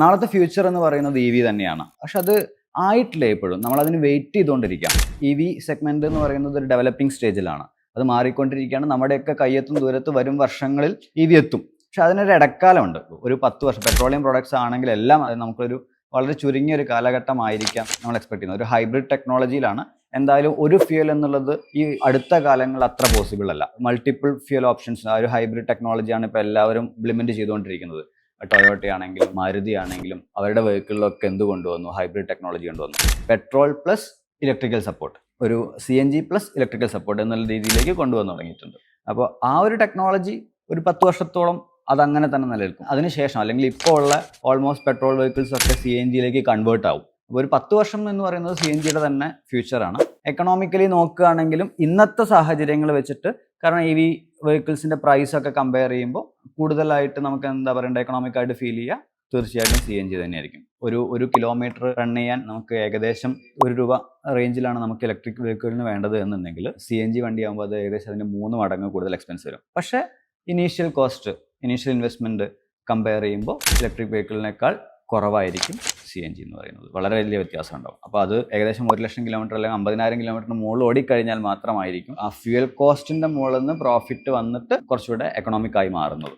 നാളത്തെ ഫ്യൂച്ചർ എന്ന് പറയുന്നത് EV തന്നെയാണ്. പക്ഷെ അത് ആയിട്ടില്ല ഇപ്പോഴും. നമ്മളതിന് വെയിറ്റ് ചെയ്തുകൊണ്ടിരിക്കാം. EV സെഗ്മെന്റ് എന്ന് പറയുന്നത് ഒരു ഡെവലപ്പിംഗ് സ്റ്റേജിലാണ്. അത് മാറിക്കൊണ്ടിരിക്കുകയാണ്. നമ്മുടെയൊക്കെ കയ്യെത്തും ദൂരത്ത് വരും വർഷങ്ങളിൽ EV എത്തും. പക്ഷെ അതിനൊരു ഇടക്കാലമുണ്ട്. ഒരു 10 വർഷം പെട്രോളിയം പ്രോഡക്ട്സ് ആണെങ്കിൽ എല്ലാം നമുക്കൊരു വളരെ ചുരുങ്ങിയ ഒരു കാലഘട്ടമായിരിക്കാം നമ്മൾ എക്സ്പെക്ട് ചെയ്യുന്നത്. ഒരു ഹൈബ്രിഡ് ടെക്നോളജിയിലാണ്. എന്തായാലും ഒരു ഫ്യൂൽ എന്നുള്ളത് ഈ അടുത്ത കാലങ്ങളിൽ അത്ര പോസിബിൾ അല്ല. മൾട്ടിപ്പിൾ ഫ്യൂൽ ഓപ്ഷൻസ്, ആ ഒരു ഹൈബ്രിഡ് ടെക്നോളജിയാണ് ഇപ്പോൾ എല്ലാവരും ഇംപ്ലിമെന്റ് ചെയ്തുകൊണ്ടിരിക്കുന്നത്. ടൊയോട്ട ആണെങ്കിലും മാരുതി ആണെങ്കിലും അവരുടെ വെഹിക്കിളിലൊക്കെ എന്ത് കൊണ്ടുവന്നു? ഹൈബ്രിഡ് ടെക്നോളജി കൊണ്ടുവന്നു. പെട്രോൾ പ്ലസ് ഇലക്ട്രിക്കൽ സപ്പോർട്ട്, ഒരു CNG പ്ലസ് ഇലക്ട്രിക്കൽ സപ്പോർട്ട് എന്നുള്ള രീതിയിലേക്ക് കൊണ്ടുവന്നു തുടങ്ങിയിട്ടുണ്ട്. അപ്പോൾ ആ ഒരു ടെക്നോളജി ഒരു 10 വർഷത്തോളം അതങ്ങനെ തന്നെ നിലനിൽക്കും. അതിനുശേഷം അല്ലെങ്കിൽ ഇപ്പോൾ ഉള്ള ഓൾമോസ്റ്റ് പെട്രോൾ വെഹിക്കിൾസ് ഒക്കെ CNGയിലേക്ക് കൺവേർട്ട് ആവും. അപ്പോൾ ഒരു 10 വർഷം എന്ന് പറയുന്നത് CNGയുടെ തന്നെ ഫ്യൂച്ചറാണ്. എക്കണോമിക്കലി നോക്കുകയാണെങ്കിലും ഇന്നത്തെ സാഹചര്യങ്ങൾ വെച്ചിട്ട്, കാരണം EV വെഹിക്കിൾസിൻ്റെ പ്രൈസ് ഒക്കെ കമ്പയർ ചെയ്യുമ്പോൾ കൂടുതലായിട്ട് നമുക്ക് എന്താ പറയേണ്ടത്, എക്കണോമിക്കായിട്ട് ഫീൽ ചെയ്യുക തീർച്ചയായിട്ടും CNG തന്നെയായിരിക്കും. ഒരു കിലോമീറ്റർ റൺ ചെയ്യാൻ നമുക്ക് ഏകദേശം ₹1 റേഞ്ചിലാണ് നമുക്ക് ഇലക്ട്രിക് വെഹിക്കിളിന് വേണ്ടത് എന്നുണ്ടെങ്കിൽ CNG വണ്ടിയാകുമ്പോൾ അത് ഏകദേശം അതിൻ്റെ 3 മടങ്ങ് കൂടുതൽ എക്സ്പെൻസ് വരും. പക്ഷേ ഇനീഷ്യൽ ഇൻവെസ്റ്റ്മെൻറ്റ് കമ്പയർ ചെയ്യുമ്പോൾ ഇലക്ട്രിക് വെഹിക്കിളിനേക്കാൾ കുറവായിരിക്കും CNG എന്ന് പറയുന്നത്. വളരെ വലിയ വ്യത്യാസം ഉണ്ടാവും. അപ്പോൾ അത് ഏകദേശം 1,00,000 കിലോമീറ്റർ അല്ലെങ്കിൽ 50,000 കിലോമീറ്ററിന് മുകളിൽ ഓടിക്കഴിഞ്ഞാൽ മാത്രമായിരിക്കും ആ ഫ്യൂൽ കോസ്റ്റിൻ്റെ മുകളിൽ നിന്ന് പ്രോഫിറ്റ് വന്നിട്ട് കുറച്ചുകൂടെ എക്കണോമിക് ആയി മാറുന്നത്.